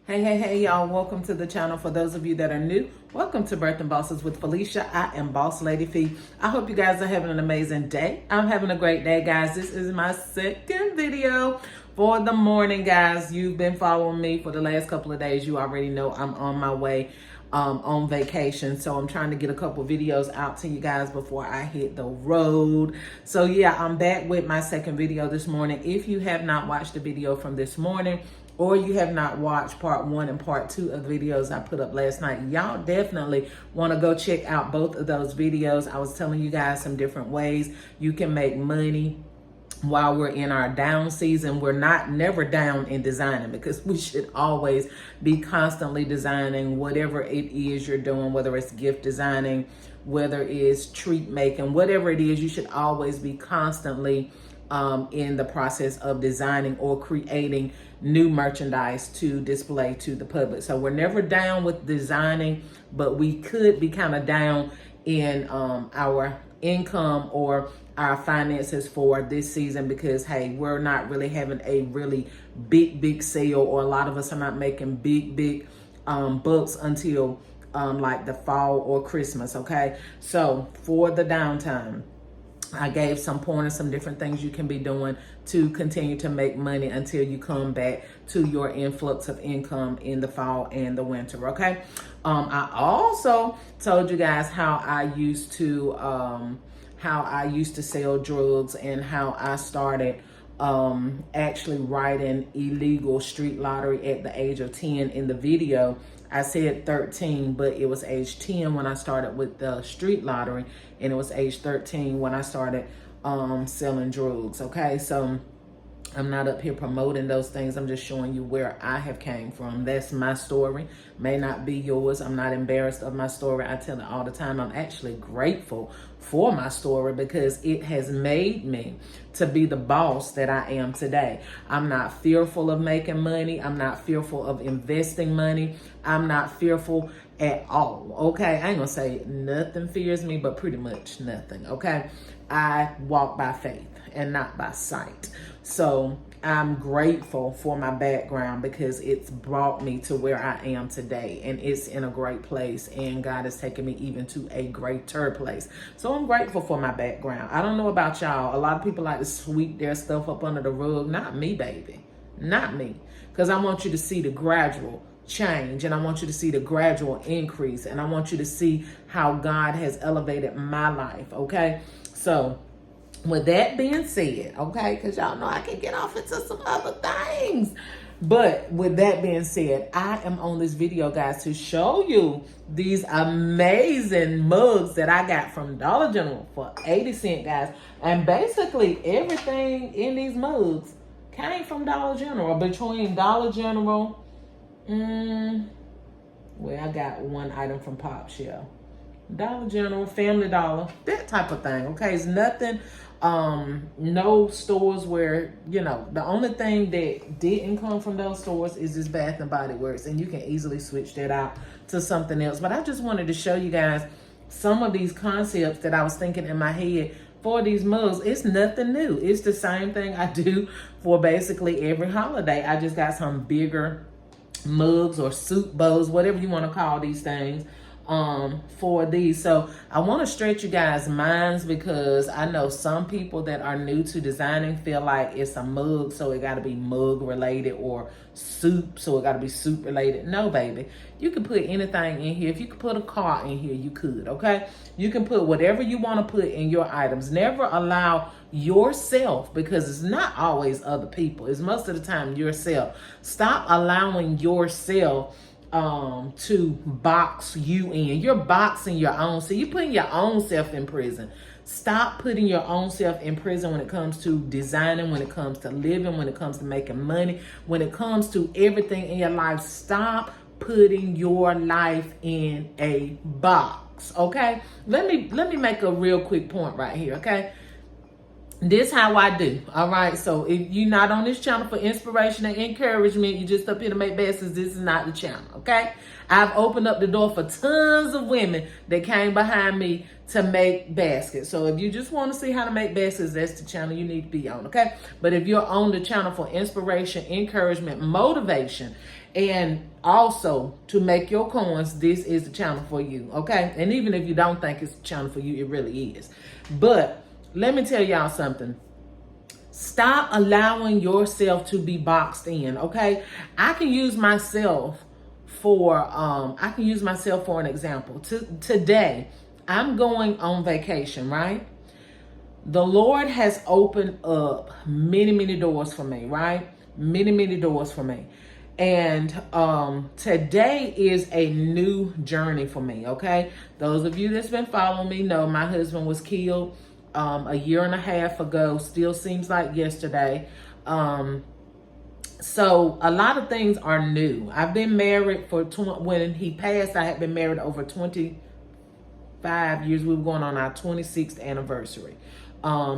Hey, y'all. Welcome to the channel. For those of you that are new, welcome to Birthing Bosses with Felicia. I am Boss Lady Fee. I hope you guys are having an amazing day. I'm having a great day, guys. This is my second video for the morning, guys. You've been following me for the last couple of days. You already know I'm on my way on vacation. So I'm trying to get a couple videos out to you guys before I hit the road. So yeah, I'm back with my second video this morning. If you have not watched the video from this morning, or you have not watched part 1 and part 2 of the videos I put up last night, y'all definitely want to go check out both of those videos. I was telling you guys some different ways you can make money while we're in our down season. We're never down in designing, because we should always be constantly designing whatever it is you're doing, whether it's gift designing, whether it's treat making, whatever it is, you should always be constantly in the process of designing or creating new merchandise to display to the public. So we're never down with designing, but we could be kind of down in our income or our finances for this season, because hey, we're not really having a really big sale, or a lot of us are not making big bucks until like the fall or Christmas. Okay, so for the downtime, I gave some pointers, some different things you can be doing to continue to make money until you come back to your influx of income in the fall and the winter. Okay. I also told you guys how I used to sell drugs, and how I started actually writing illegal street lottery at the age of 10. In the video I said 13, but it was age 10 when I started with the street lottery, and it was age 13 when I started selling drugs. Okay, so I'm not up here promoting those things. I'm just showing you where I have came from. That's my story. May not be yours. I'm not embarrassed of my story. I tell it all the time. I'm actually grateful for my story, because it has made me to be the boss that I am today. I'm not fearful of making money. I'm not fearful of investing money. I'm not fearful at all. Okay, I ain't gonna say nothing fears me, but pretty much nothing. Okay, I walk by faith and not by sight. So I'm grateful for my background, because it's brought me to where I am today, and it's in a great place, and God has taken me even to a greater place. So I'm grateful for my background. I don't know about y'all. A lot of people like to sweep their stuff up under the rug. Not me, baby. Not me. Because I want you to see the gradual change, and I want you to see the gradual increase, and I want you to see how God has elevated my life. Okay, so with that being said, okay, because y'all know I can get off into some other things, but with that being said, I am on this video, guys, to show you these amazing mugs that I got from Dollar General for 80 cents, guys. And basically everything in these mugs came from Dollar General. Between Dollar General, well, I got one item from Pop Shell, Dollar General, Family Dollar, that type of thing. Okay, it's nothing, no stores where, you know, the only thing that didn't come from those stores is this Bath and Body Works, and you can easily switch that out to something else. But I just wanted to show you guys some of these concepts that I was thinking in my head for these mugs. It's nothing new. It's the same thing I do for basically every holiday. I just got some bigger mugs or soup bowls, whatever you want to call these things, for these. So I want to stretch you guys' minds, because I know some people that are new to designing feel like it's a mug, so it got to be mug related, or soup, so it got to be soup related. No, baby, you can put anything in here. If you could put a car in here, you could. Okay, you can put whatever you want to put in your items. Never allow yourself, because it's not always other people, it's most of the time yourself. Stop allowing yourself to box you in. You're boxing your own. So you're putting your own self in prison. Stop putting your own self in prison when it comes to designing, when it comes to living, when it comes to making money, when it comes to everything in your life. Stop putting your life in a box. Okay, let me make a real quick point right here. Okay, This how I do. All right. So if you're not on this channel for inspiration and encouragement, you just up here to make baskets, this is not the channel. Okay. I've opened up the door for tons of women that came behind me to make baskets. So if you just want to see how to make baskets, that's the channel you need to be on. Okay. But if you're on the channel for inspiration, encouragement, motivation, and also to make your coins, this is the channel for you. Okay. And even if you don't think it's the channel for you, it really is. But let me tell y'all something. Stop allowing yourself to be boxed in, okay? I can use myself for an example. Today, I'm going on vacation, right? The Lord has opened up many, many doors for me, right? Many, many doors for me. And today is a new journey for me, okay? Those of you that's been following me know my husband was killed a year and a half ago. Still seems like yesterday. So a lot of things are new. I've been married for when he passed, I had been married over 25 years. We were going on our 26th anniversary.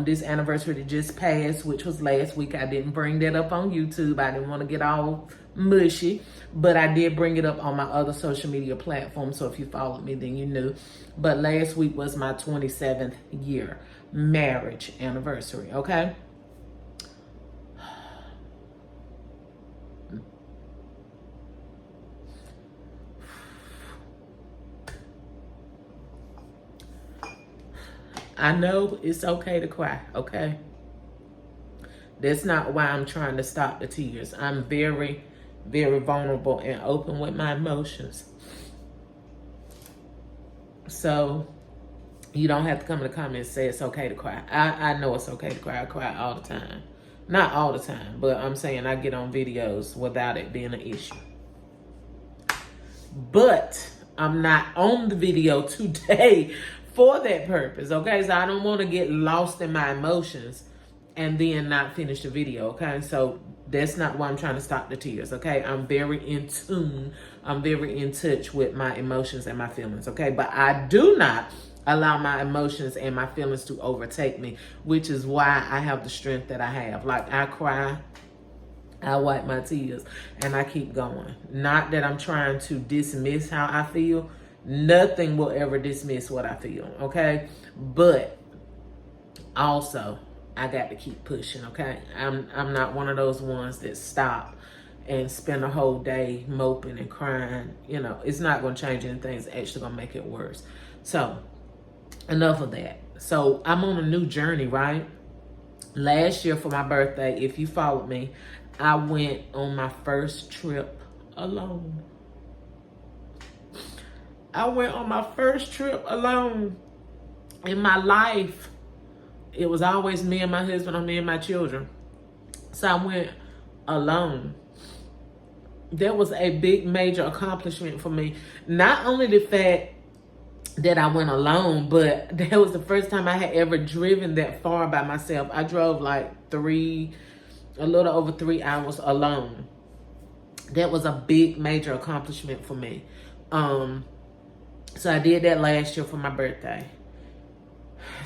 This anniversary that just passed, which was last week. I didn't bring that up on YouTube. I didn't want to get all mushy, but I did bring it up on my other social media platforms. So if you followed me, then you knew. But last week was my 27th year marriage anniversary. Okay. I know it's okay to cry, okay? That's not why I'm trying to stop the tears. I'm very, very vulnerable and open with my emotions. So you don't have to come in the comments and say it's okay to cry. I know it's okay to cry. I cry all the time. Not all the time, but I'm saying I get on videos without it being an issue. But I'm not on the video today for that purpose, okay? So I don't want to get lost in my emotions and then not finish the video, okay? So that's not why I'm trying to stop the tears, okay? I'm very in tune. I'm very in touch with my emotions and my feelings, okay? But I do not allow my emotions and my feelings to overtake me, which is why I have the strength that I have. Like, I cry, I wipe my tears, and I keep going. Not that I'm trying to dismiss how I feel. Nothing will ever dismiss what I feel, okay? But also, I got to keep pushing, okay? I'm not one of those ones that stop and spend a whole day moping and crying. You know, it's not going to change anything. It's actually going to make it worse. So, enough of that. So, I'm on a new journey, right? Last year for my birthday, if you followed me, I went on my first trip alone. I went on my first trip alone in my life. It was always me and my husband or me and my children. So I went alone. That was a big, major accomplishment for me. Not only the fact that I went alone, but that was the first time I had ever driven that far by myself. I drove like a little over 3 hours alone. That was a big, major accomplishment for me. So I did that last year for my birthday.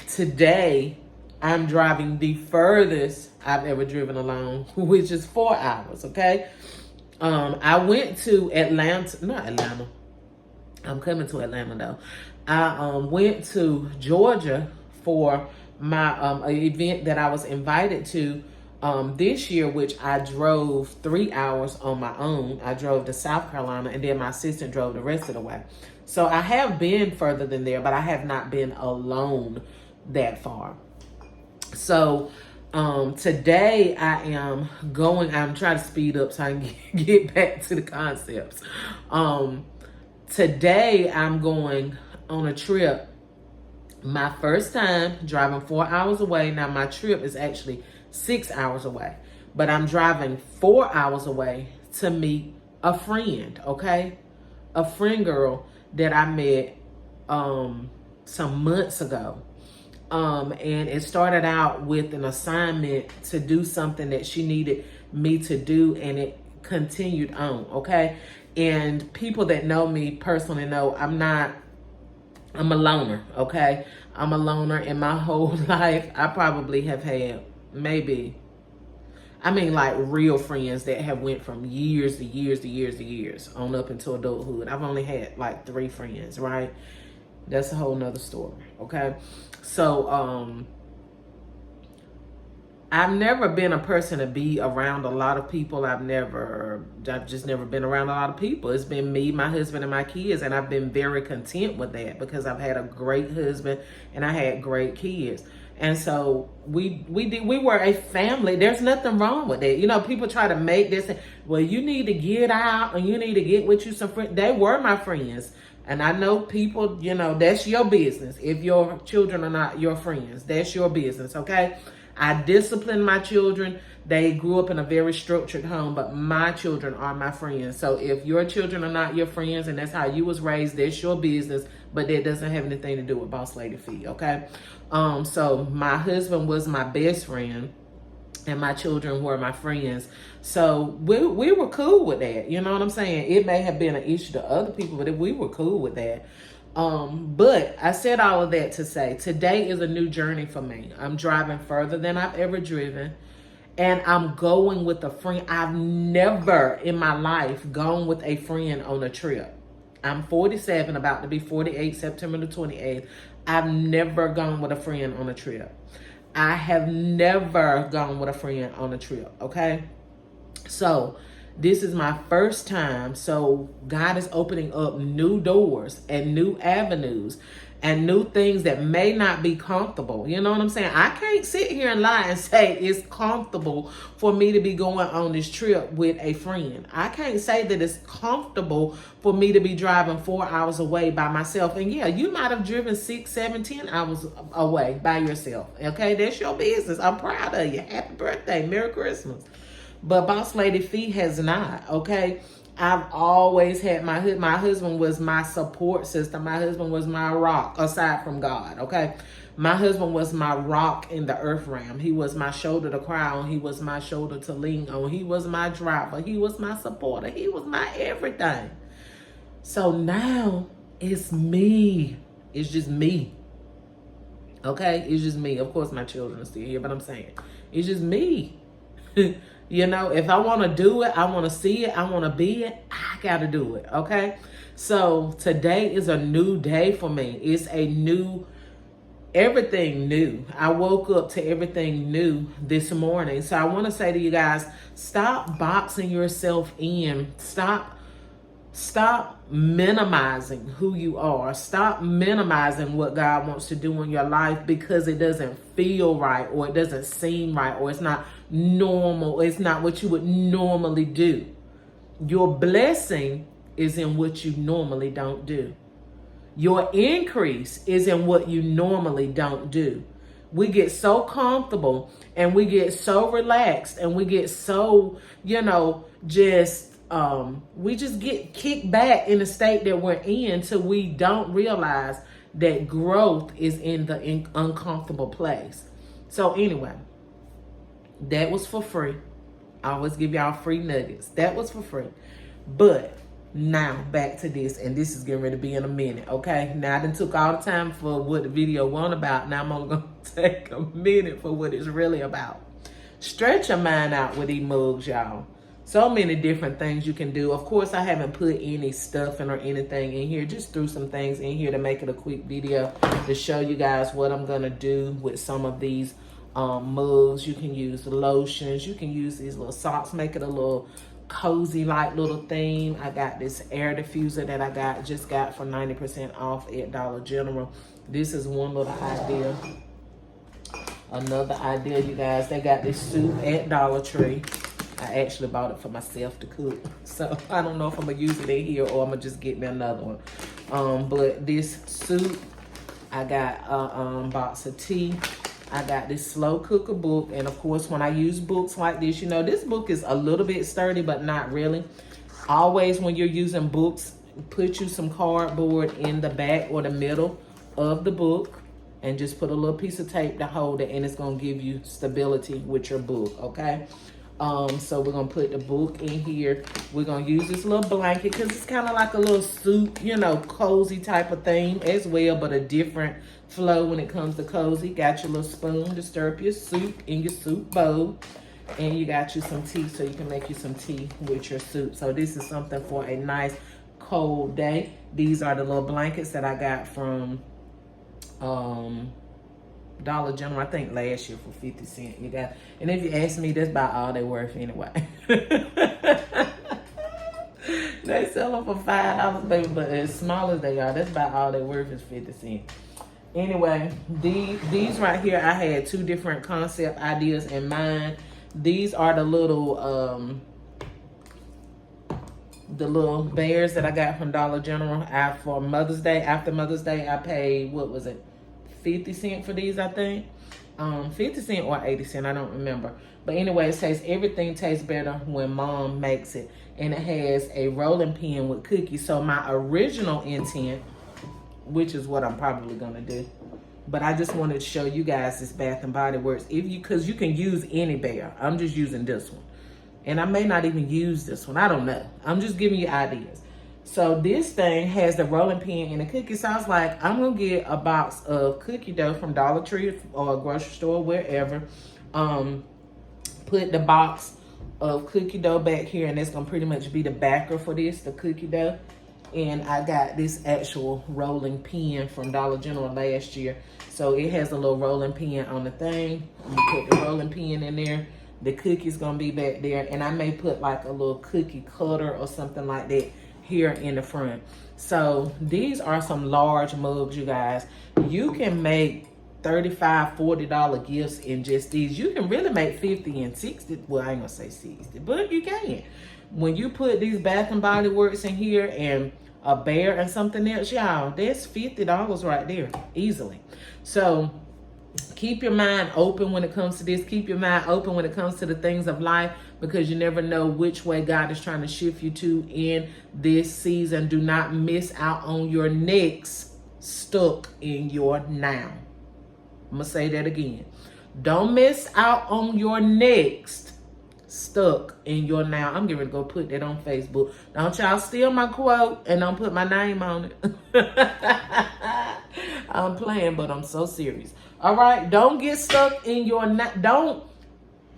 Today, I'm driving the furthest I've ever driven alone, which is 4 hours, okay? I went to not Atlanta. I'm coming to Atlanta, though. I went to Georgia for my event that I was invited to this year, which I drove 3 hours on my own. I drove to South Carolina, and then my assistant drove the rest of the way. So I have been further than there, but I have not been alone that far. So today I'm trying to speed up so I can get back to the concepts. Today I'm going on a trip. My first time driving 4 hours away. Now my trip is actually 6 hours away, but I'm driving 4 hours away to meet a friend, okay? A friend girl that I met some months ago. And it started out with an assignment to do something that she needed me to do, and it continued on, okay? And people that know me personally know I'm a loner, okay? I'm a loner. In my whole life, I probably have had maybe, I mean, like real friends that have went from years to years to years to years on up into adulthood. I've only had like 3 friends, right? That's a whole nother story, okay? So, I've never been a person to be around a lot of people. I've just never been around a lot of people. It's been me, my husband, and my kids, and I've been very content with that because I've had a great husband and I had great kids. And so we were a family. There's nothing wrong with that. You know, people try to make this, well, you need to get out and you need to get with you some friends. They were my friends. And I know people, you know, that's your business. If your children are not your friends, that's your business, okay? I discipline my children. They grew up in a very structured home, but my children are my friends. So if your children are not your friends and that's how you was raised, that's your business, but that doesn't have anything to do with Boss Lady Fee, okay? So my husband was my best friend and my children were my friends. So we were cool with that. You know what I'm saying? It may have been an issue to other people, but we were cool with that. But I said all of that to say today is a new journey for me. I'm driving further than I've ever driven, and I'm going with a friend. I've never in my life gone with a friend on a trip. I'm 47, about to be 48, September the 28th. I've never gone with a friend on a trip. I have never gone with a friend on a trip, okay? So this is my first time. So God is opening up new doors and new avenues and new things that may not be comfortable. You know what I'm saying? I can't sit here and lie and say it's comfortable for me to be going on this trip with a friend. I can't say that it's comfortable for me to be driving 4 hours away by myself. And yeah, you might have driven 6, 7, 10 hours away by yourself. Okay, that's your business. I'm proud of you. Happy birthday. Merry Christmas. But Boss Lady Fee has not, okay? I've always had my husband was my support system. My husband was my rock, aside from God, okay? My husband was my rock in the earth realm. He was my shoulder to cry on. He was my shoulder to lean on. He was my driver. He was my supporter. He was my everything. So now it's me. It's just me. Okay? It's just me. Of course, my children are still here, but I'm saying it's just me. You know, if I want to do it, I want to see it, I want to be it, I got to do it, okay? So today is a new day for me. It's a new, everything new. I woke up to everything new this morning. So I want to say to you guys, stop boxing yourself in. Stop minimizing who you are. Stop minimizing what God wants to do in your life because it doesn't feel right or it doesn't seem right or it's not normal. It's not what you would normally do. Your blessing is in what you normally don't do. Your increase is in what you normally don't do. We get so comfortable and we get so relaxed and we get so, we just get kicked back in the state that we're in till we don't realize that growth is in the uncomfortable place. So anyway, that was for free. I always give y'all free nuggets. That was for free. But now back to this, and this is getting ready to be in a minute, okay? Now I done took all the time for what the video wasn't about. Now I'm only going to take a minute for what it's really about. Stretch your mind out with these mugs, y'all. So many different things you can do. Of course, I haven't put any stuffing or anything in here. Just threw some things in here to make it a quick video to show you guys what I'm going to do with some of these mugs. You can use lotions. You can use these little socks. Make it a little cozy like little theme. I got this air diffuser that I just got for 90% off at Dollar General. This is one little idea. Another idea, you guys, they got this soup at Dollar Tree. I actually bought it for myself to cook. So I don't know if I'm going to use it in here or I'm going to just get me another one. But this soup, I got a box of tea. I got this slow cooker book. And of course, when I use books like this, this book is a little bit sturdy, but not really. Always when you're using books, put you some cardboard in the back or the middle of the book. And just put a little piece of tape to hold it. And it's going to give you stability with your book, okay? So we're gonna put the book in here. We're gonna use this little blanket because it's kind of like a little soup, you know, cozy type of theme as well, but a different flow when it comes to cozy. Got your little spoon to stir up your soup in your soup bowl. And you got you some tea, so you can make you some tea with your soup. So this is something for a nice cold day. These are the little blankets that I got from Dollar General, I think last year for 50 cents. You got, and if you ask me, that's about all they worth anyway. They sell them for $5, baby, but as small as they are, that's about all they worth is 50 cents. Anyway, these right here, I had two different concept ideas in mind. These are the little bears that I got from Dollar General for Mother's Day. After Mother's Day, I paid, what was it, 50 cents for these, I think. 50 cents or 80 cents, I don't remember. But anyway, it says everything tastes better when mom makes it. And it has a rolling pin with cookies. So my original intent, which is what I'm probably gonna do, but I just wanted to show you guys this Bath and Body Works. Because you can use any bear. I'm just using this one. And I may not even use this one. I don't know. I'm just giving you ideas. So this thing has the rolling pin and the cookie. So I was like, I'm going to get a box of cookie dough from Dollar Tree or a grocery store, wherever. Put the box of cookie dough back here, and it's going to pretty much be the backer for this, the cookie dough. And I got this actual rolling pin from Dollar General last year. So it has a little rolling pin on the thing. You put the rolling pin in there. The cookie's going to be back there. And I may put like a little cookie cutter or something like that here in the front. So these are some large mugs, you guys. You can make $35, $40 gifts in just these. You can really make 50 and 60. Well, I ain't gonna say 60, but you can. When you put these Bath and Body Works in here and a bear and something else, y'all, that's $50 right there, easily. So keep your mind open when it comes to this. Keep your mind open when it comes to the things of life, because you never know which way God is trying to shift you to in this season. Do not miss out on your next, stuck in your now. I'm going to say that again. Don't miss out on your next, stuck in your now. I'm getting ready to go put that on Facebook. Don't y'all steal my quote and don't put my name on it. I'm playing, but I'm so serious. All right, don't get stuck in your don't.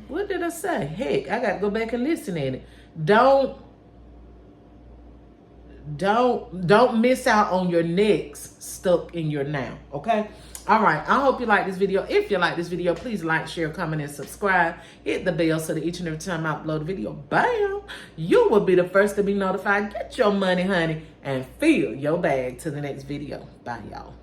What did I say? Heck, I gotta go back and listen at it. Don't miss out on your next, stuck in your now. Okay. All right, I hope you like this video. If you like this video, please like, share, comment, and subscribe. Hit the bell so that each and every time I upload a video, bam, you will be the first to be notified. Get your money, honey, and fill your bag to the next video. Bye, y'all.